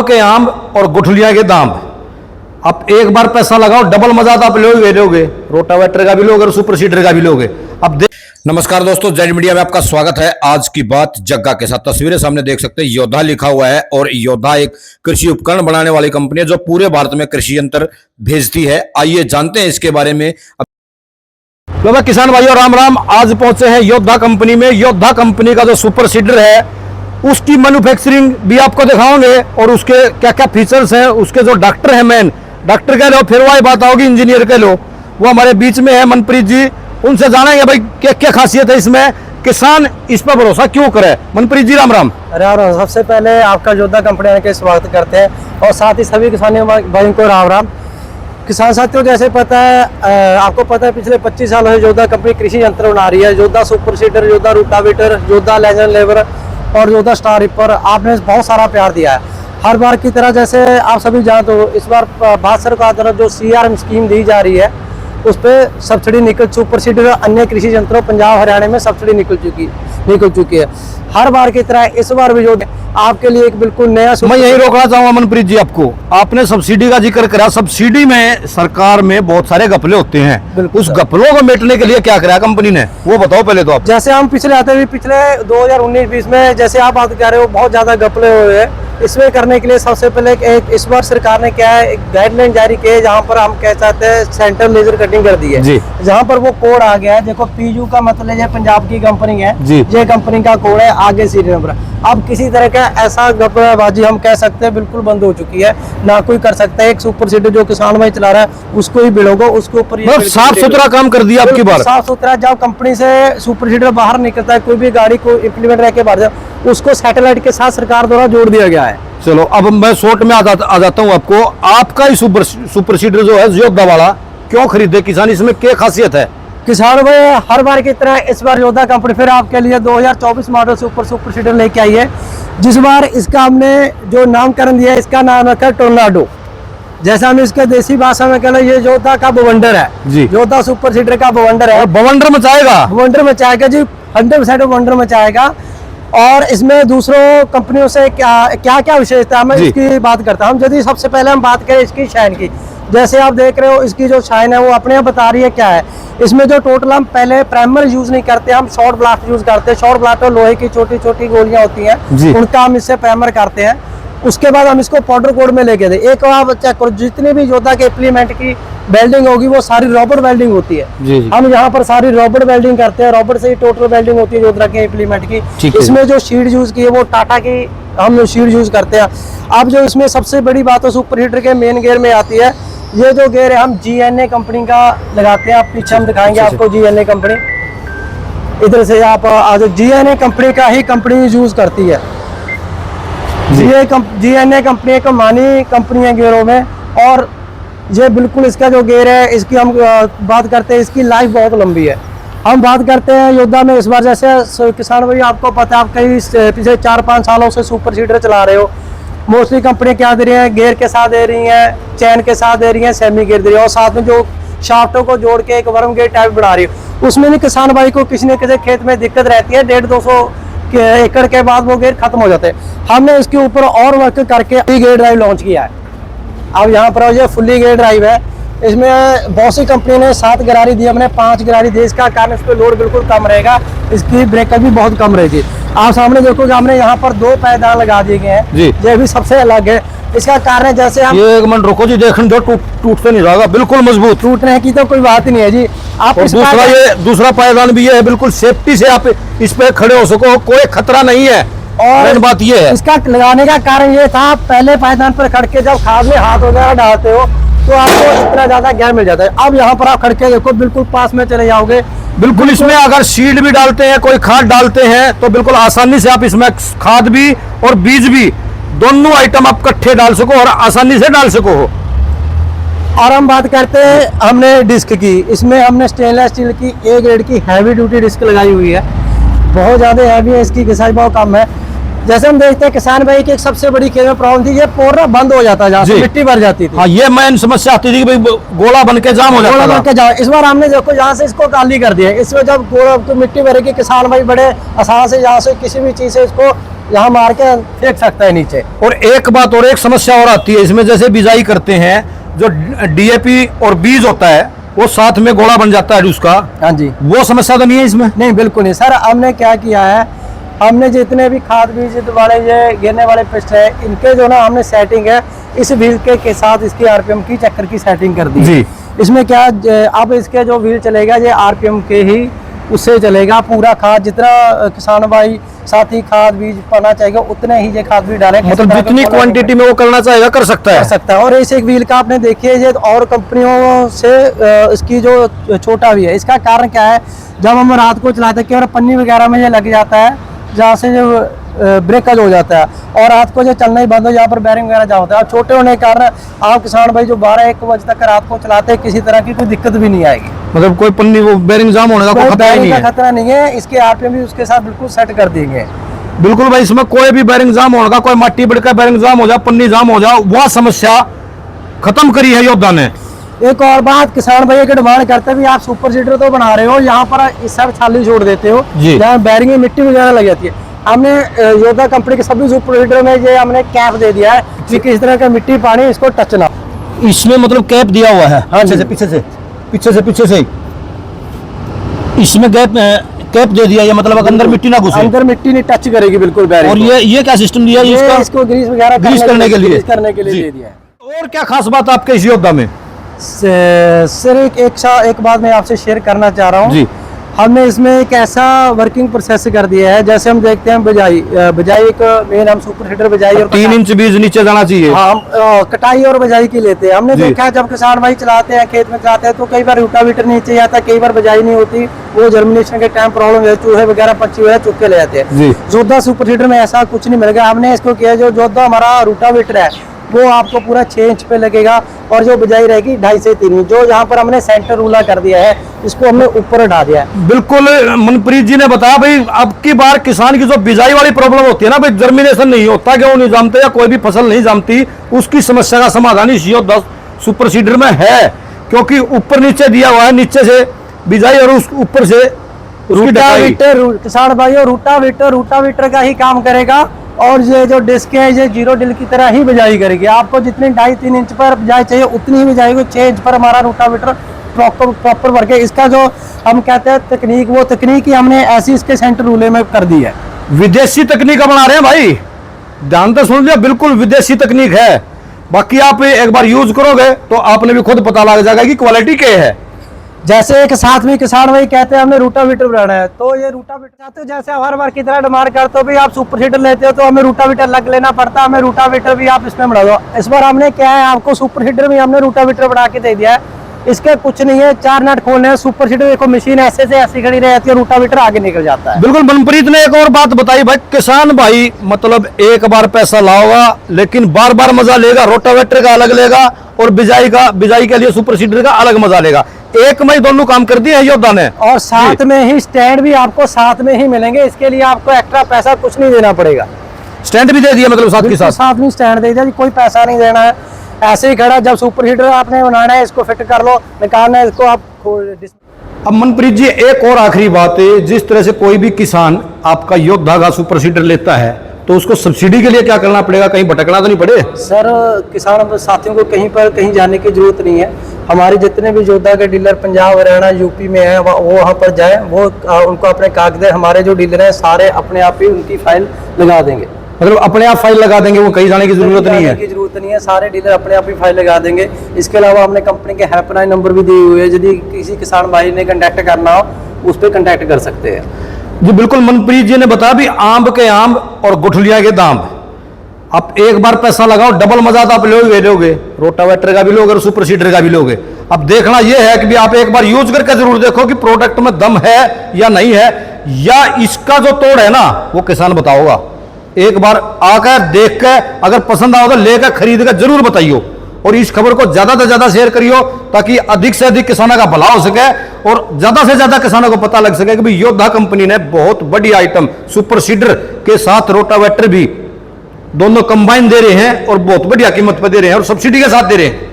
आम के आम और गुठलियां के दाम। आप एक बार पैसा लगाओ, डबल मजा तो आप लोगे, रोटावेटर का भी लोगे और सुपर सीडर का भी लोगे। अब नमस्कार दोस्तों, जेड मीडिया में आपका स्वागत है। आज की बात जग्गा के साथ। तस्वीरें सामने देख सकते हैं, योद्धा लिखा हुआ है और योद्धा एक कृषि उपकरण बनाने वाली कंपनी है जो पूरे भारत में कृषि यंत्र भेजती है। आइए जानते हैं इसके बारे में। तो किसान भाइयों राम राम, आज पहुंचे हैं योद्धा कंपनी में। योद्धा कंपनी का जो सुपर सीडर है उसकी मैन्युफैक्चरिंग भी आपको दिखाओगे और उसके क्या क्या फीचर्स हैं। उसके जो डॉक्टर हैं, मेन डॉक्टर कह लो, फिर वही बात होगी इंजीनियर कह लो, वो हमारे बीच में है मनप्रीत जी। उनसे जानेंगे भाई क्या क्या खासियत है इसमें, किसान इस पर भरोसा क्यों करे। मनप्रीत जी राम राम। अरे सबसे पहले आपका योद्धा कंपनी के स्वागत करते हैं और साथ ही सभी किसानों भाइयों को राम राम। किसान साथियों, जैसे पता है आपको पता है पिछले 25 सालों से योद्धा कंपनी कृषि यंत्र बना रही है। योद्धा सुपर सीडर, योद्धा रोटावेटर, योद्धा लेजर लेवर और योद्धा स्टार रिपर, आपने बहुत सारा प्यार दिया है। हर बार की तरह जैसे आप सभी जानते हो, इस बार भारत सरकार द्वारा जो CRM स्कीम दी जा रही है उस पर सब्सिडी निकल, सुपर सीडर और अन्य कृषि यंत्रों पंजाब हरियाणा में सब्सिडी निकल चुकी है। हर बार की तरह इस बार भी जो आपके लिए एक बिल्कुल नया। मैं यही रोकना चाहूंगा मनप्रीत जी आपको, आपने सब्सिडी का जिक्र करा। सब्सिडी में सरकार में बहुत सारे घपले होते हैं, उस घपलों को मिटने के लिए क्या करा कंपनी ने, वो बताओ पहले तो आप। जैसे हम पिछले 2019-20 में जैसे आप बात कर रहे हो, बहुत ज्यादा घपले हुए हैं। इसमें करने के लिए सबसे पहले एक इस बार सरकार ने क्या है, एक गाइडलाइन जारी की है जहाँ पर हम कह सकते हैं सेंट्रल लेजर कटिंग कर दी है, जहाँ पर वो कोड आ गया है। देखो PU का मतलब ये पंजाब की कंपनी है, ये कंपनी का कोड है, आगे सीरियल नंबर। अब किसी तरह का ऐसा गपबाजी हम कह सकते हैं बिल्कुल बंद हो चुकी है, ना कोई कर सकता है। एक सुपर सीडर जो किसान भाई चला रहा है उसको ही बिलोगे, उसके ऊपर साफ सुथरा काम कर दिया आपकी बार। साफ सुथरा। जब कंपनी से सुपर सीडर बाहर निकलता है, कोई भी गाड़ी को इम्प्लीमेंट रह के बाहर जाए, उसको सैटेलाइट के साथ सरकार द्वारा जोड़ दिया गया है। चलो अब मैं शॉर्ट में आ जाता हूँ आपको। आपका ही सुपर सीडर जो है योद्धा वाला क्यों खरीदे किसान, इसमें क्या खासियत है? किसान भाई हर बार की तरह इस बार योद्धा कंपनी फिर आपके लिए 2024 मॉडल सुपर सीडर लेके आई है। जिस बार इसका हमने जो नामकरण दिया है, इसका नाम रखा है टोर्नाडो। जैसा हम इसके देसी भाषा में कहना, ये योद्धा का बवंडर है जी। योद्धा सुपर सीडर का बवंडर है। बवंडर मचाएगा जी, 100% बवंडर मचाएगा। और इसमें दूसरों कंपनियों से क्या विशेषता है, मैं इसकी बात करता हूँ। यदि सबसे पहले हम बात करें इसकी शाइन की, जैसे आप देख रहे हो इसकी जो शाइन है वो अपने आप बता रही है क्या है। इसमें जो टोटल हम पहले प्राइमर यूज नहीं करते, हम शॉर्ट ब्लास्ट यूज करते हैं। शॉर्ट ब्लास्ट और लोहे की छोटी छोटी गोलियां होती हैं, उनका हम इससे प्राइमर करते हैं। उसके बाद हम इसको पाउडर कोड में लेके दे। एक आप चेक करो, जितनी भी योद्धा के इम्प्लीमेंट की वेल्डिंग होगी वो सारी रॉबर्ट वेल्डिंग होती है। हम यहाँ पर सारी रॉबर्ट वेल्डिंग करते हैं। रॉबर्ट से ही टोटल वेल्डिंग होती है योद्धा के इम्प्लीमेंट की। इसमें जो शीट यूज की है वो टाटा की हम शीट यूज करते हैं। अब जो इसमें सबसे बड़ी बात है सुपर हीटर के मेन गेयर में आती है। ये जो गेयर है हम GNA कंपनी का लगाते हैं। आप पीछे हम दिखाएंगे आपको GNA कंपनी, इधर से आप आज GNA कंपनी का ही कंपनी यूज करती है। GNA कंपनी एक मानी कंपनी है गेयरों में। और ये बिल्कुल इसका जो गेयर है, इसकी हम बात करते हैं, इसकी लाइफ बहुत लंबी है। हम बात करते हैं योद्धा में इस बार, जैसे किसान भाई आपको पता है, आप कई पिछले 4-5 सालों से सुपर सीडर चला रहे हो। मोस्टली कंपनी क्या दे रही है, गेयर के साथ दे रही हैं, चैन के साथ दे रही हैं, सेमी गेयर दे रही है और साथ में जो शाफ्टों को जोड़ के एक वर्म गेयर टाइप बना रही है। उसमें भी किसान भाई को किसी न किसी खेत में दिक्कत रहती है, 150-200 एकड़ के बाद वो गेयर खत्म हो जाते हैं। हमने इसके ऊपर और वर्क करके गेयर ड्राइव लॉन्च किया है। अब यहाँ पर ये फुल्ली गेयर ड्राइव है। इसमें बहुत सी कंपनी ने 7 गरारी दी, हमने 5 गरारी दी। इसका कारण इस पर लोड बिल्कुल कम रहेगा, इसकी ब्रेकर भी बहुत कम रहेगी। आप सामने देखोगे हमने यहाँ पर 2 पायदान लगा दिए गए हैं, ये भी सबसे अलग है। इसका कारण जैसे हम ये एक मिनट रुको जी, देखने जो टूटते नहीं रहेगा, बिल्कुल मजबूत। टूटने की तो कोई बात ही नहीं है जी। आप दूसरा पायदान भी ये है, बिल्कुल सेफ्टी से आप इस पे खड़े हो सको, कोई खतरा नहीं है। और बात ये है, इसका लगाने का कारण ये था, पहले पायदान पर खड़ के जब खाद में हाथ वगैरह डालते हो तो आपको इतना ज्यादा ज्ञान मिल जाता है। अब यहाँ पर आप खड़ के देखो, बिल्कुल पास में चले जाओगे। बिल्कुल इसमें अगर सीड भी डालते हैं, कोई खाद डालते हैं तो बिल्कुल आसानी से आप इसमें खाद भी और बीज भी दोनों आइटम आप इकट्ठे डाल सको और आसानी से डाल सको हो। और हम बात करते हैं हमने डिस्क की, इसमें हमने स्टेनलेस स्टील की A ग्रेड की हैवी ड्यूटी डिस्क लगाई हुई है। बहुत ज्यादा हैवी है, इसकी घिसाई बहुत कम है। जैसे हम देखते हैं किसान भाई की एक सबसे बड़ी खेत में प्रॉब्लम थी, ये पोरना बंद हो जाता है, मिट्टी भर जाती थी। हाँ, ये मेन समस्या आती थी कि भाई गोला बन के जाम हो जाता था। इस बार हमने देखो यहाँ से इसको खाली कर दिया। इसमें जब गोला मिट्टी भरेगी, किसान भाई बड़े आसान से यहाँ से किसी भी चीज से इसको यहाँ मार के फेंक सकता है नीचे। और एक बात और, एक समस्या और आती है इसमें, जैसे बिजाई करते हैं जो डीएपी और बीज होता है वो साथ में गोला बन जाता है उसका। हाँ जी, वो समस्या तो नहीं है इसमें? नहीं बिल्कुल नहीं सर। हमने क्या किया है, हमने जितने भी खाद बीज वाले ये गिरने वाले पिस्ट है, इनके जो ना हमने सेटिंग है इस व्हील के साथ इसकी आरपीएम की चक्कर की सेटिंग कर दी जी। इसमें क्या अब इसके जो व्हील चलेगा ये आरपीएम के ही उससे चलेगा। पूरा खाद जितना किसान भाई साथी खाद बीज पाना चाहेगा उतने ही ये खाद बीज डालें, मतलब जितनी क्वांटिटी में वो करना चाहेगा कर सकता है। और इस एक व्हील का आपने देखिए ये और कंपनियों से इसकी जो छोटा भी है। इसका कारण क्या है, जब हम रात को चलाते हैं और पन्नी वगैरह में ये लग जाता है जहाँ से जो ब्रेकज हो जाता है और रात को जो चलना ही बंद हो, यहाँ पर बैरिंग वगैरह जा होता है। अब छोटे होने के कारण आप किसान भाई जो 12-1 बजे तक रात को चलाते हैं किसी तरह की कोई दिक्कत भी नहीं आएगी। मतलब कोई पन्नी वो बेरिंग जाम होने का कोई खतरा नहीं है? खतरा नहीं है। इसके आरपीएम भी उसके साथ बिल्कुल सेट कर देंगे। बिल्कुल भाई, इसमें कोई भी बेरिंग जाम होने का, कोई मट्टी बिड़का बेरिंग जाम हो जाए, पन्नी जाम हो जाए, वह समस्या खत्म करी है योद्धा ने। एक और बात, किसान भाई की डिमांड करते भी आप सुपर सीडर तो बना रहे हो, यहाँ पर इस साइड छाली छोड़ देते हो जहाँ बैरिंग में मिट्टी वगैरह लग जाती है। हमने योद्धा कंपनी के सभी सुपर सीडर में ये हमने कैप दे दिया है कि किस तरह का मिट्टी पानी इसको टच ना। इसमें मतलब कैप दिया हुआ है? हाँ पीछे से इसमें कैप दे दिया है, मतलब अंदर मिट्टी ना घुसे, अंदर मिट्टी नहीं टच करेगी बिल्कुल बैरिंग। और ये क्या सिस्टम दिया है इसको ग्रीस वगैरह करने के लिए दे दिया है। और क्या खास बात आपके इस योद्धा में? सर एक बात मैं आपसे शेयर करना चाह रहा हूँ। हमने इसमें एक ऐसा वर्किंग प्रोसेस कर दिया है, जैसे हम देखते हैं बिजाई एक मेन हम सुपर सीडर बिजाई और 3 इंच बीज नीचे जाना चाहिए। हाँ, कटाई और बिजाई की लेते हैं। हमने देखा है जब किसान भाई चलाते हैं खेत में चलाते हैं तो कई बार रोटावेटर नीचे जाता है, कई बार बिजाई नहीं होती, वो जर्मिनेशन के टाइम प्रॉब्लम है, चूहे वगैरह पक्षी वगैरह चुप के ले जाते हैं। जोधा सुपर सीडर में ऐसा कुछ नहीं मिलेगा। हमने इसको किया, जो जोधा हमारा रोटावेटर है वो आपको पूरा 6 इंच पे लगेगा और जो बिजाई रहेगी 2.5 से 3 इंच। जो यहाँ पर हमने सेंटर रूला कर दिया है इसको हमने ऊपर हटा दिया है। बिल्कुल मनप्रीत जी ने बताया भाई, अब की बार किसान की जो बिजाई वाली प्रॉब्लम होती है ना भाई, जर्मिनेशन नहीं होता, गेहूं नहीं जमते या कोई भी फसल नहीं जमती, उसकी समस्या का समाधान इस योद्धा सुपर सीडर में है, क्योंकि ऊपर नीचे दिया हुआ है, नीचे से बिजाई और उस ऊपर से रूटावेटर। किसान भाइयों रूटावेटर का ही काम करेगा और ये जो डिस्क है ये 0 डिल की तरह ही बिजाई करेगी। आपको जितनी 2.5-3 इंच पर बिजाई चाहिए उतनी ही बिजाई को 6 इंच पर हमारा रूटावेटर प्रॉपर वर्क है। इसका जो हम कहते हैं तकनीक, वो तकनीक ही हमने ऐसी इसके सेंटर रूले में कर दी है। विदेशी तकनीक बना रहे हैं भाई, ध्यान से सुन लिया, बिल्कुल विदेशी तकनीक है। बाकी आप एक बार यूज करोगे तो आपने भी खुद पता लग जाएगा कि क्वालिटी क्या है। जैसे एक साथ में किसान भाई कहते हैं हमने रूटावेटर बनाना है, तो ये रूटावेटर चाहते हो जैसे हर बार की तरह डिमांड करते हो भी आप सुपर सीडर लेते हो तो हमें रूटावेटर अलग लेना पड़ता है, हमें रूटावेटर भी आप इसमें बना दो। इस बार हमने क्या है, आपको सुपर सीडर भी हमने रूटावेटर बना के दे दिया है। इसके कुछ नहीं है, 4 नट खोलने हैं, सुपर सीडर देखो मशीन ऐसे से ऐसी खड़ी रहती है, रूटावेटर आगे निकल जाता है। बिल्कुल मनप्रीत ने एक और बात बताई भाई, किसान भाई मतलब एक बार पैसा लाओगा लेकिन बार बार मजा लेगा, रोटावेटर का अलग लेगा और बिजाई के लिए सुपर सीडर का अलग मजा लेगा। एक में ही दोनों काम कर दिए योद्धा ने। और साथ में ही स्टैंड भी आपको साथ में ही मिलेंगे, इसके लिए आपको एक्स्ट्रा पैसा कुछ नहीं देना पड़ेगा। स्टैंड भी दे दिया, मतलब साथ के साथ में स्टैंड दे दिया, कोई पैसा नहीं देना है, ऐसे ही खड़ा। जब सुपर सीडर आपने बनाना है इसको फिट कर लो, निकालना है इसको आप। अब मनप्रीत जी एक और आखिरी बात है, जिस तरह से कोई भी किसान आपका योद्धा का सुपर सीडर लेता है तो उसको सब्सिडी के लिए क्या करना पड़ेगा, कहीं भटकना तो नहीं पड़े? सर किसान साथियों को कहीं जाने की जरूरत नहीं है। हमारे जितने भी योद्धा के डीलर पंजाब हरियाणा यूपी में है वो वहाँ पर जाए, वो उनको अपने कागज, हमारे जो डीलर हैं सारे अपने आप ही उनकी फाइल लगा देंगे। मतलब अपने आप फाइल लगा देंगे, वो कहीं जाने की जरूरत नहीं है। सारे डीलर अपने आप ही फाइल लगा देंगे। इसके अलावा हमने कंपनी के हेल्पलाइन नंबर भी दिए हुए हैं, यदि किसी किसान भाई ने कांटेक्ट करना हो उस पर कांटेक्ट कर सकते हैं। जी बिल्कुल, मनप्रीत जी ने बताया भी आम के आम और गुठलिया के दाम। आप एक बार पैसा लगाओ, डबल मजा तो आप लोगे, रोटावेटर का भी लोगे और सुपर सीडर का भी लोगे। अब देखना यह है कि भी आप एक बार यूज करके जरूर देखो कि प्रोडक्ट में दम है या नहीं है, या इसका जो तोड़ है ना वो किसान बताओगा। एक बार आकर देख के अगर पसंद आओ तो लेकर खरीद कर जरूर बताइयो, और इस खबर को ज्यादा से ज्यादा शेयर करियो ताकि अधिक से अधिक किसानों का भला हो सके और ज्यादा से ज्यादा किसानों को पता लग सके कि भाई योद्धा कंपनी ने बहुत बड़ी आइटम सुपर सीडर के साथ रोटावेटर भी दोनों कंबाइन दे रहे हैं और बहुत बढ़िया कीमत पर दे रहे हैं और सब्सिडी के साथ दे रहे हैं।